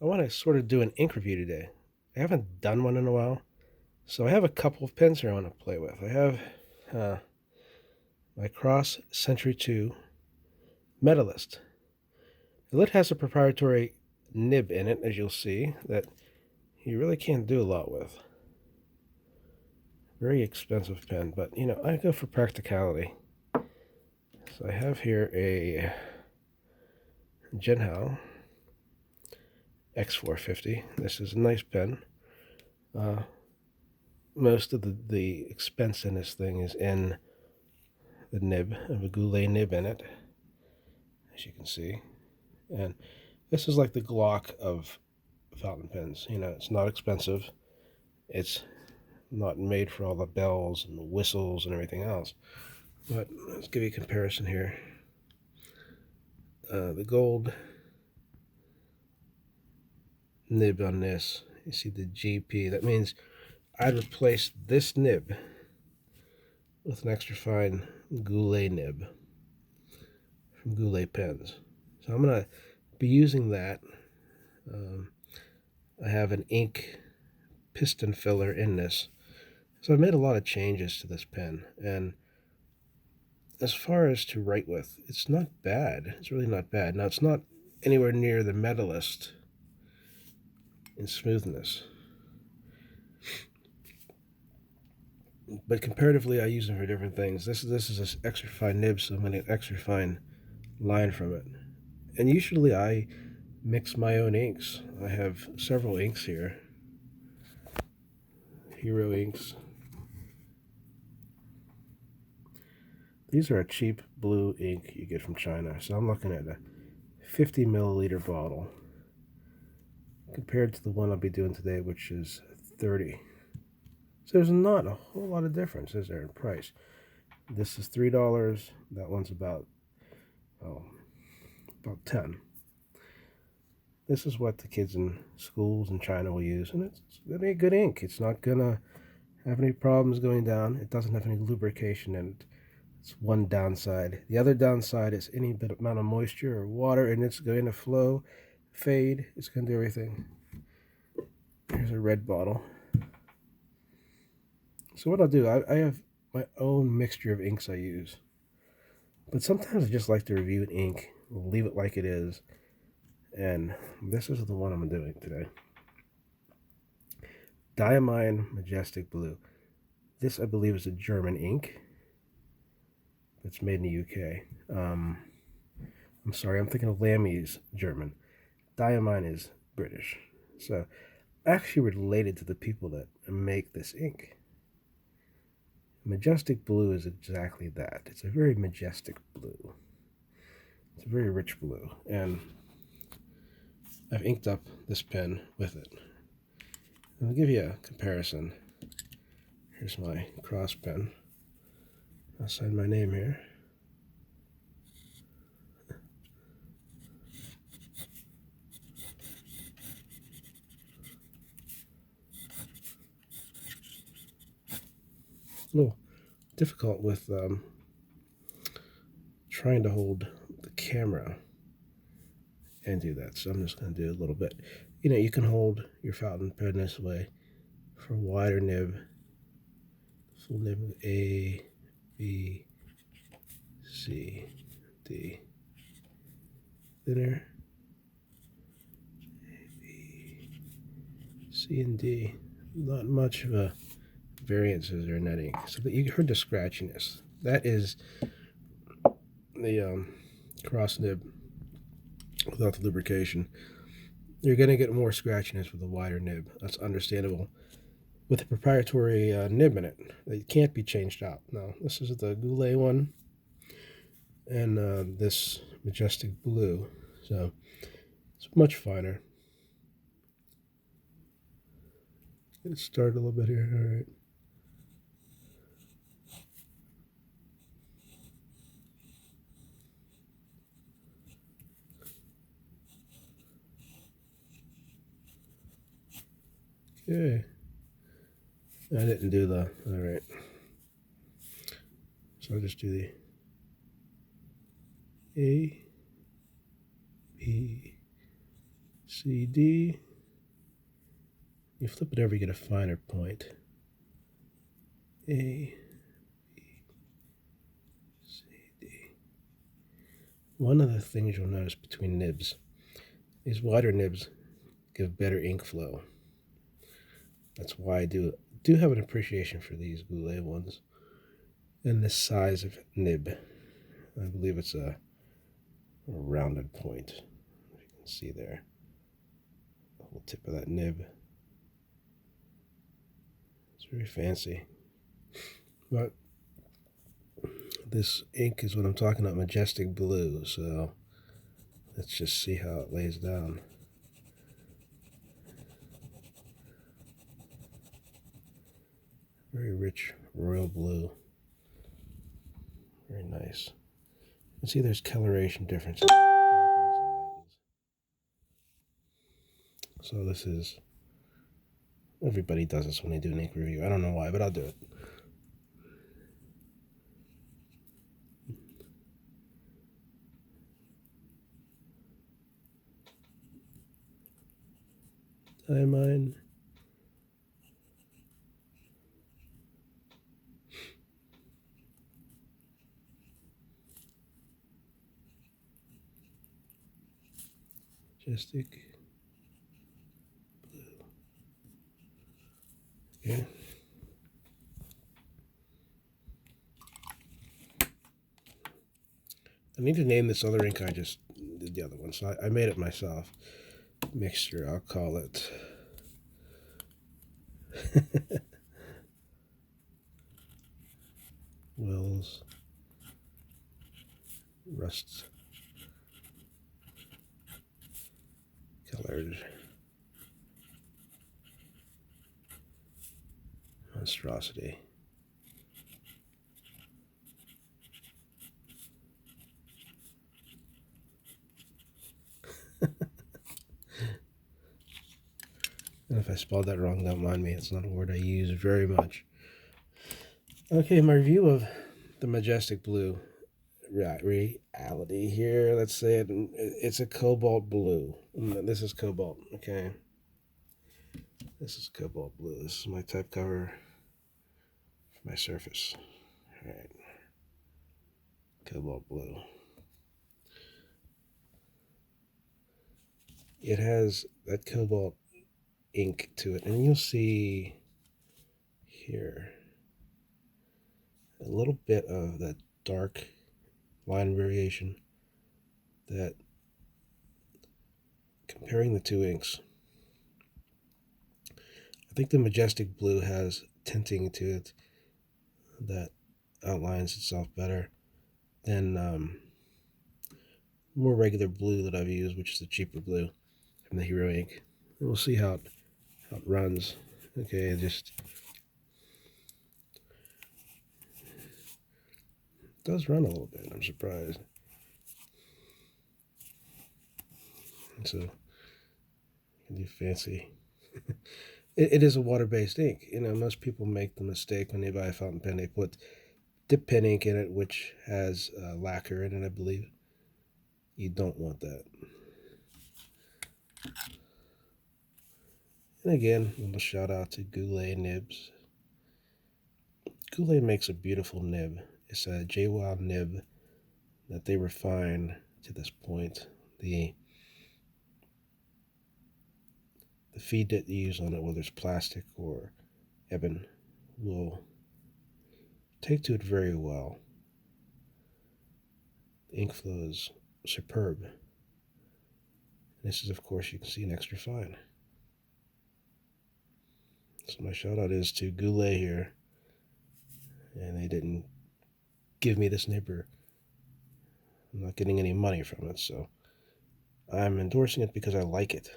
I want to sort of do an ink review today. I haven't done one in a while, so I have a couple of pens here I want to play with. I have uh, my Cross Century 2 Medalist. The lid has a proprietary nib in it, as you'll see, that you really can't do a lot with. Very expensive pen, but I go for practicality. So I have here a Genhao X450. This is a nice pen. Most of the expense in this thing is in the nib. I have a Goulet nib in it, as you can see. And this is like the Glock of fountain pens. It's not expensive. It's not made for all the bells and the whistles and everything else. But let's give you a comparison here. The gold nib on this, you see the GP. That means I'd replace this nib with an extra fine Goulet nib from Goulet pens. So I'm going to be using that. I have an ink piston filler in this. So I've made a lot of changes to this pen, and as far as to write with, it's not bad. It's really not bad. Now, it's not anywhere near the Medalist in smoothness, but comparatively, I use them for different things. This is an extra fine nib, so I'm going to get an extra fine line from it. And usually I mix my own inks. I have several inks here. Hero inks. These are a cheap blue ink you get from China. So I'm looking at a 50 milliliter bottle compared to the one I'll be doing today, which is 30. So there's not a whole lot of difference, is there, in price? This is $3. That one's about 10. This is what the kids in schools in China will use, and it's gonna be a good ink. It's not gonna have any problems going down. It doesn't have any lubrication in it. It's one downside. The other downside is any bit amount of moisture or water, and it's going to flow, fade. It's going to do everything. Here's a red bottle. So what I'll do, I have my own mixture of inks I use. But sometimes I just like to review an ink, leave it like it is. And this is the one I'm doing today. Diamine Magestic Blue. This, I believe, is a German ink. It's made in the UK. I'm sorry, I'm thinking of Lamy German. Diamine is British. So, actually related to the people that make this ink. Magestic Blue is exactly that. It's a very majestic blue. It's a very rich blue. And I've inked up this pen with it. I'll give you a comparison. Here's my cross pen. I'll sign my name here. A little difficult with trying to hold the camera and do that, so I'm just going to do a little bit. You can hold your fountain pen this way for a wider nib. Full nib A, B, C, D. Thinner. A, B, C, and D. Not much of a variances are in that ink. So that you heard the scratchiness. That is the cross nib without the lubrication. You're going to get more scratchiness with a wider nib. That's understandable. With a proprietary nib in it that can't be changed out. Now, this is the Goulet one, and this Magestic Blue. So it's much finer. Get it started a little bit here. All right. Okay. I didn't do the, all right. So I'll just do the A, B, CD. You flip it over, you get a finer point. A, B, C, D. One of the things you'll notice between nibs is wider nibs give better ink flow. That's why I do have an appreciation for these Goulet ones. And this size of nib, I believe it's a rounded point. You can see there, the whole tip of that nib. It's very fancy. But this ink is what I'm talking about, Magestic Blue. So let's just see how it lays down. Very rich royal blue. Very nice. You can see there's coloration differences. So this is, everybody does this when they do an ink review. I don't know why, but I'll do it. Diamine. Magestic Blue. Okay. I need to name this other ink. I just did the other one, so I made it myself. Mixture, I'll call it. Wells Rust Colored Monstrosity. And if I spelled that wrong, don't mind me. It's not a word I use very much. Okay, my review of the Magestic Blue reality here. Let's say it's a cobalt blue. This is cobalt, okay? This is cobalt blue. This is my type cover for my surface. All right. Cobalt blue. It has that cobalt ink to it, and you'll see here a little bit of that dark line variation. That, comparing the two inks, I think the Magestic Blue has tinting to it that outlines itself better than more regular blue that I've used, which is the cheaper blue from the Hero ink. And we'll see how it runs. Okay, it just does run a little bit. I'm surprised. And so you can do fancy. It is a water-based ink. You know, most people make the mistake when they buy a fountain pen, they put dip pen ink in it, which has lacquer in it, I believe. You don't want that. And again, a little shout out to Goulet nibs. Goulet makes a beautiful nib. It's a JWoww nib that they refine to this point. The feed that you use on it, whether it's plastic or ebon, will take to it very well. The ink flow is superb. This is, of course, you can see an extra fine. So my shout out is to Goulet here. And they didn't give me this nibber. I'm not getting any money from it, so I'm endorsing it because I like it.